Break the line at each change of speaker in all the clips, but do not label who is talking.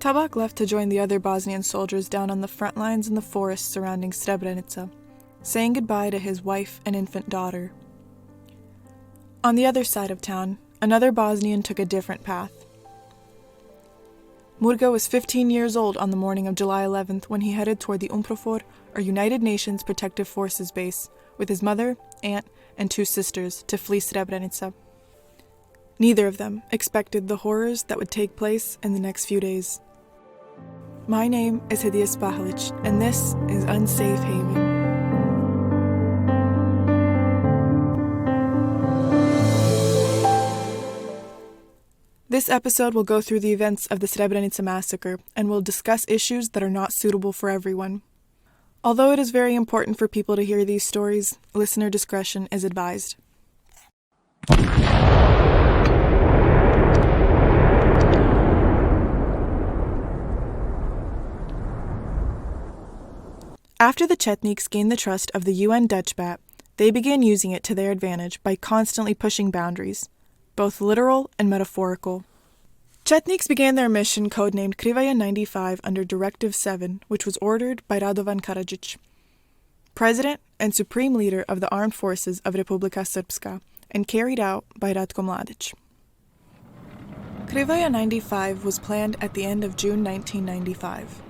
Tabak left to join the other Bosnian soldiers down on the front lines in the forest surrounding Srebrenica, saying goodbye to his wife and infant daughter. On the other side of town, another Bosnian took a different path. Murga was 15 years old on the morning of July 11th when he headed toward the UNPROFOR, or United Nations Protective Forces base, with his mother, aunt, and 2 sisters to flee Srebrenica. Neither of them expected the horrors that would take place in the next few days. My name is Hedija Spahalic, and this is Unsafe Haven. This episode will go through the events of the Srebrenica massacre and will discuss issues that are not suitable for everyone. Although it is very important for people to hear these stories, listener discretion is advised. After the Chetniks gained the trust of the UN Dutch Bat, they began using it to their advantage by constantly pushing boundaries, both literal and metaphorical. Chetniks began their mission codenamed Krivaja 95 under Directive 7, which was ordered by Radovan Karadžić, President and Supreme Leader of the Armed Forces of Republika Srpska, and carried out by Ratko Mladic. Krivaja 95 was planned at the end of June 1995.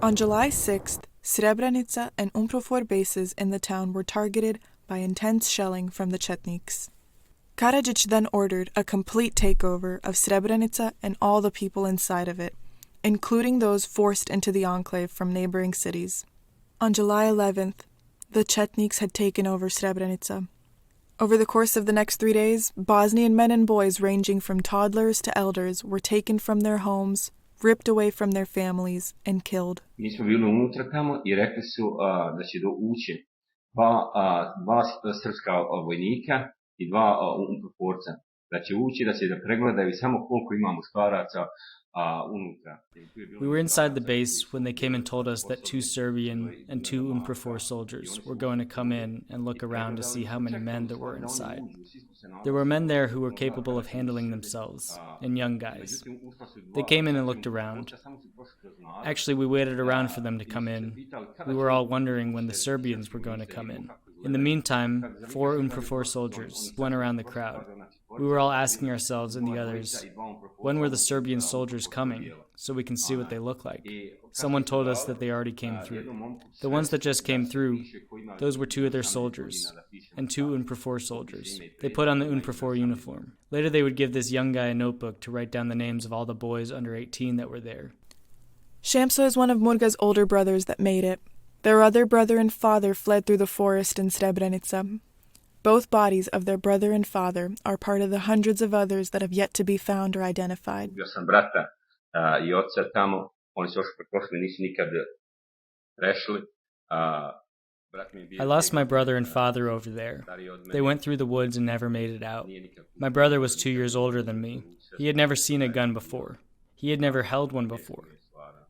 On July 6th, Srebrenica and UNPROFOR bases in the town were targeted by intense shelling from the Chetniks. Karadžić then ordered a complete takeover of Srebrenica and all the people inside of it, including those forced into the enclave from neighboring cities. On July 11th, the Chetniks had taken over Srebrenica. Over the course of the next 3 days, Bosnian men and boys ranging from toddlers to elders were taken from their homes, ripped away from their families, and killed.
Mi smo bili unutra tamo I rekli su da će ući dva srpska vojnika I dva UNPROFORca. Da će ući, da će da pregledaju samo koliko ima muškaraca unutra.
We were inside the base when they came and told us that 2 Serbian and 2 UNPROFOR soldiers were going to come in and look around to see how many men there were inside. There were men there who were capable of handling themselves, and young guys. They came in and looked around. Actually, we waited around for them to come in. We were all wondering when the Serbians were going to come in. In the meantime, 4 UNPROFOR soldiers went around the crowd. We were all asking ourselves and the others, when were the Serbian soldiers coming, so we can see what they look like? Someone told us that they already came through. The ones that just came through, those were 2 of their soldiers, and 2 UNPROFOR soldiers. They put on the UNPROFOR uniform. Later they would give this young guy a notebook to write down the names of all the boys under 18 that were there.
Shamsa is one of Murga's older brothers that made it. Their other brother and father fled through the forest in Srebrenica. Both bodies of their brother and father are part of the hundreds of others that have yet to be found or identified.
Bio sam brata I oca tamo, oni su još preprošli, nisu nikad rešili.
I lost my brother and father over there. They went through the woods and never made it out. My brother was 2 years older than me. He had never seen a gun before. He had never held one before.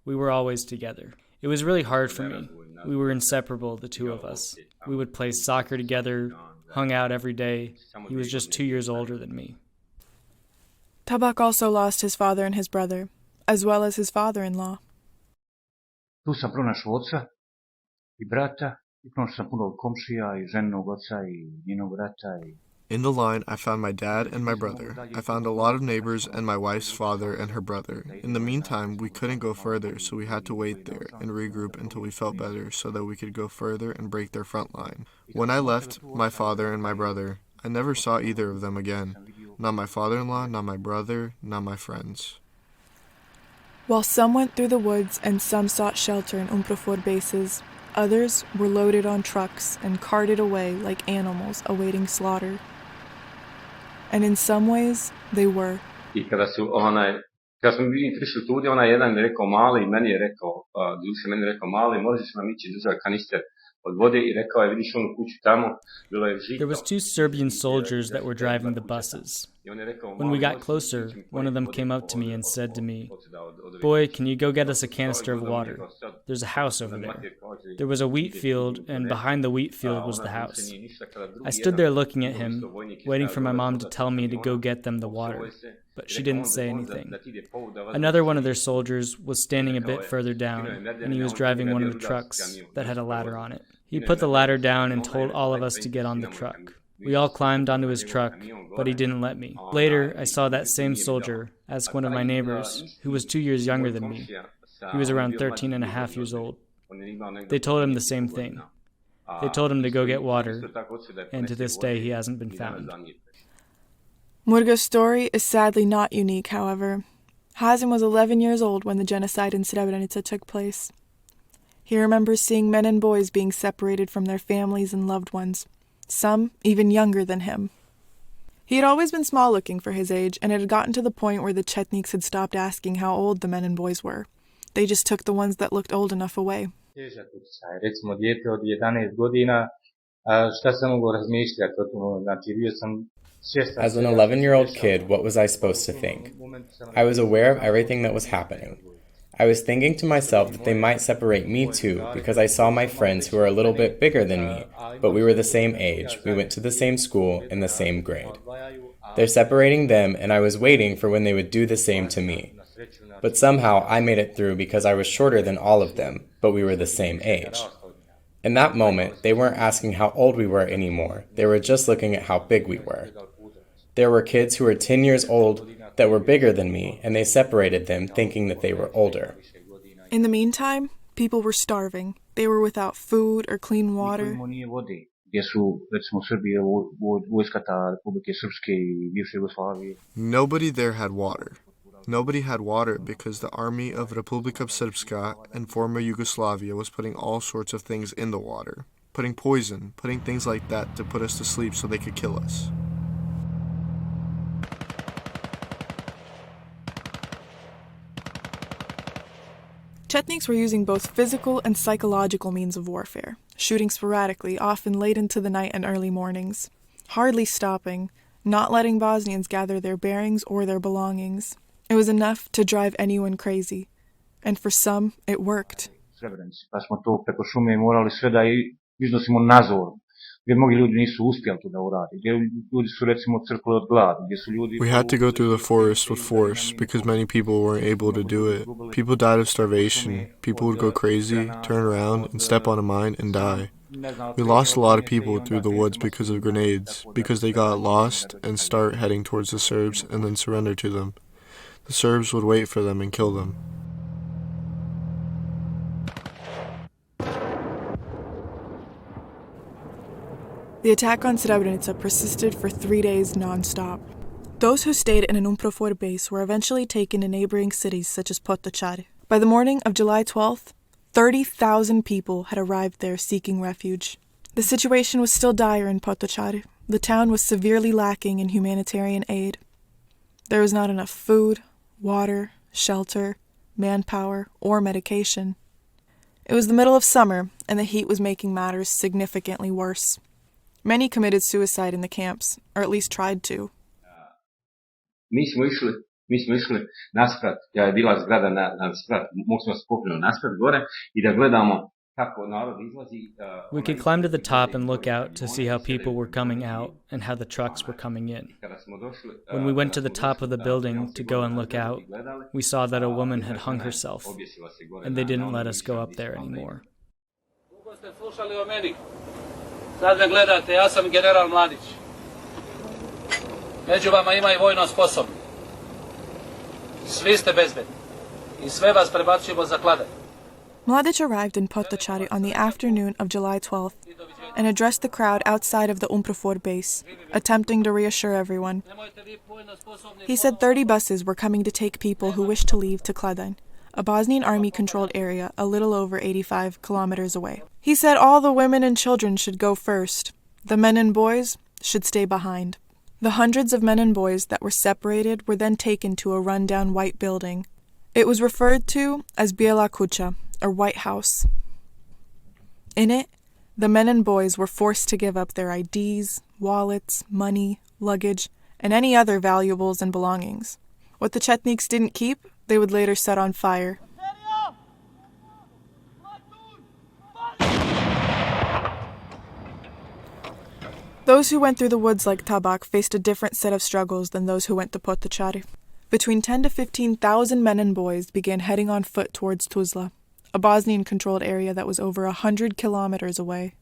We were always together. It was really hard for me. We were inseparable, the 2 of us. We would play soccer together, hung out every day. He was just 2 years older than me.
Tabak also lost his father and his brother, as well as his father-in-law.
Tu sam pronašao oca I brata I pronašao sam puno komšija I ženog oca I njenog brata I...
In the line, I found my dad and my brother. I found a lot of neighbors and my wife's father and her brother. In the meantime, we couldn't go further, so we had to wait there and regroup until we felt better so that we could go further and break their front line. When I left my father and my brother, I never saw either of them again. Not my father-in-law, not my brother, not my friends.
While some went through the woods and some sought shelter in UNPROFOR bases, others were loaded on trucks and carted away like animals awaiting slaughter. And in some ways, they were.
I kada smo mi prišli tu, jedan mi rekao mali, meni je rekao, duše meni je rekao mali, možeš nam ići držati kanister od vode i rekao je, vidiš onu kuću tamo, bilo je žito.
There was two Serbian soldiers that were driving the buses. When we got closer, one of them came up to me and said to me, "Boy, can you go get us a canister of water? There's a house over there." There was a wheat field, and behind the wheat field was the house. I stood there looking at him, waiting for my mom to tell me to go get them the water, but she didn't say anything. Another one of their soldiers was standing a bit further down, and he was driving one of the trucks that had a ladder on it. He put the ladder down and told all of us to get on the truck. We all climbed onto his truck, but he didn't let me. Later, I saw that same soldier ask one of my neighbors, who was 2 years younger than me. He was around 13 and a half years old. They told him the same thing. They told him to go get water, and to this day he hasn't been found.
Murga's story is sadly not unique, however. Hazim was 11 years old when the genocide in Srebrenica took place. He remembers seeing men and boys being separated from their families and loved ones, some even younger than him. He had always been small-looking for his age, and it had gotten to the point where the Chetniks had stopped asking how old the men and boys were. They just took the ones that looked old enough away.
Recimo dijete od 11 godina, šta sam mogao razmišljati o tome, znači bio sam svjestan.
As an 11-year-old kid, what was I supposed to think? I was aware of everything that was happening. I was thinking to myself that they might separate me too, because I saw my friends who are a little bit bigger than me, but we were the same age, we went to the same school, in the same grade. They're separating them, and I was waiting for when they would do the same to me. But somehow I made it through because I was shorter than all of them, but we were the same age. In that moment, they weren't asking how old we were anymore, they were just looking at how big we were. There were kids who were 10 years old that were bigger than me, and they separated them thinking that they were older.
In the meantime, people were starving. They were without food or clean water.
Nobody there had water. Nobody had water because the army of Republika Srpska and former Yugoslavia was putting all sorts of things in the water, putting poison, putting things like that to put us to sleep so they could kill us.
Chetniks were using both physical and psychological means of warfare, shooting sporadically, often late into the night and early mornings, hardly stopping, not letting Bosnians gather their bearings or their belongings. It was enough to drive anyone crazy, and for some, it worked.
Pa smo to preko šume morali sve da iznosimo nazor, gdje mnogi ljudi nisu uspjeli to da urade, gdje ljudi su recimo crkli od gladi, gdje su ljudi...
We had to go through the forest with force because many people weren't able to do it. People died of starvation, people would go crazy, turn around and step on a mine and die. We lost a lot of people through the woods because of grenades, because they got lost and start heading towards the Serbs and then surrender to them. The Serbs would wait for them and kill them.
The attack on Srebrenica persisted for 3 days non-stop. Those who stayed in an UNPROFOR base were eventually taken to neighboring cities such as Potocari. By the morning of July 12th, 30,000 people had arrived there seeking refuge. The situation was still dire in Potocari. The town was severely lacking in humanitarian aid. There was not enough food, water, shelter, manpower, or medication. It was the middle of summer, and the heat was making matters significantly worse. Many committed suicide in the camps, or at least tried to.
Mi smo išli nasprat, ja je bila zgrada nasprat, mogli smo se popljeno nasprat gore i da gledamo kako narod izlazi.
We could climb to the top and look out to see how people were coming out and how the trucks were coming in. When we went to the top of the building to go and look out, we saw that a woman had hung herself, and they didn't let us go up there anymore.
Sad me gledate, ja sam general Mladic. Među vama ima i vojno sposobni. Svi ste bezbedni. I sve vas prebacujemo za kladanje.
Mladic arrived in Potocari on the afternoon of July 12th and addressed the crowd outside of the UNPROFOR base, attempting to reassure everyone. He said 30 buses were coming to take people who wished to leave to Kladanj, a Bosnian army-controlled area a little over 85 kilometers away. He said all the women and children should go first. The men and boys should stay behind. The hundreds of men and boys that were separated were then taken to a run-down white building. It was referred to as Biela Kuća, or White House. In it, The men and boys were forced to give up their IDs, wallets, money, luggage, and any other valuables and belongings. What the Chetniks didn't keep, they would later set on fire. Those who went through the woods like Tabak faced a different set of struggles than those who went to Potocari. Between 10 to 15,000 men and boys began heading on foot towards Tuzla, a Bosnian-controlled area that was over 100 kilometers away.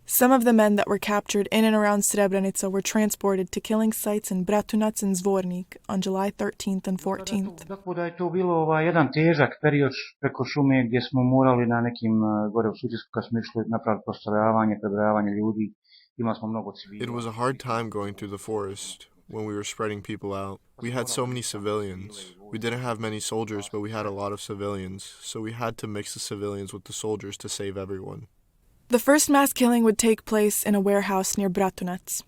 Some of the men that were captured in and around Srebrenica were transported to killing sites in Bratunac and Zvornik on July 13th and 14th.
Tako da je to bilo jedan težak period preko šume gdje smo morali na nekim gore u Sutisku kad smo išli napraviti postrojavanje, prebrojavanje ljudi. Imali smo mnogo civila.
It was a hard time going through the forest when we were spreading people out. We had so many civilians. We didn't have many soldiers, but we had a lot of civilians, so we had to mix the civilians with the soldiers to save everyone.
The first mass killing would take place in a warehouse near Bratunac.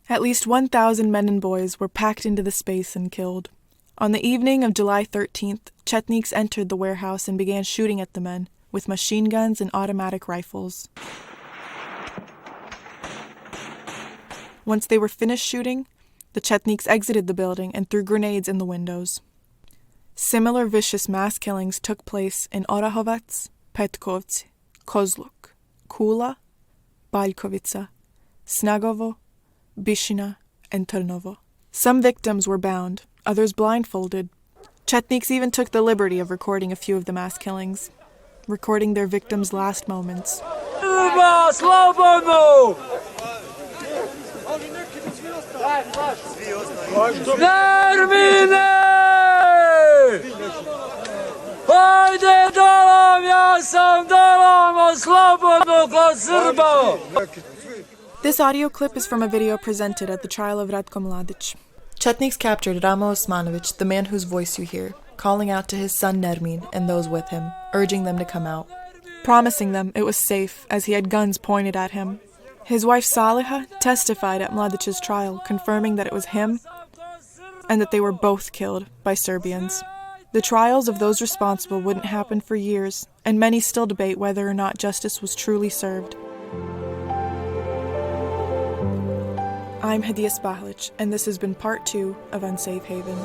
At least 1,000 men and boys were packed into the space and killed. On the evening of July 13th, Chetniks entered the warehouse and began shooting at the men with machine guns and automatic rifles. Once they were finished shooting, the Chetniks exited the building and threw grenades in the windows. Similar vicious mass killings took place in Orahovac, Petkovci, Kozluk, Kula, Baljkovica, Snagovo, Bishina, and Trnovo. Some victims were bound, others blindfolded. Chetniks even took the liberty of recording a few of the mass killings, recording their victims' last moments.
Nermine! Hajde dolom, ja sam dolom, slobodno kod Srba!
This audio clip is from a video presented at the trial of Ratko Mladic. Chetniks captured Ramo Osmanovic, the man whose voice you hear, calling out to his son Nermin and those with him, urging them to come out, promising them it was safe as he had guns pointed at him. His wife Saliha testified at Mladic's trial, confirming that it was him and that they were both killed by Serbians. The trials of those responsible wouldn't happen for years, and many still debate whether or not justice was truly served. I'm Hedija Spahalic, and this has been part 2 of Unsafe Haven.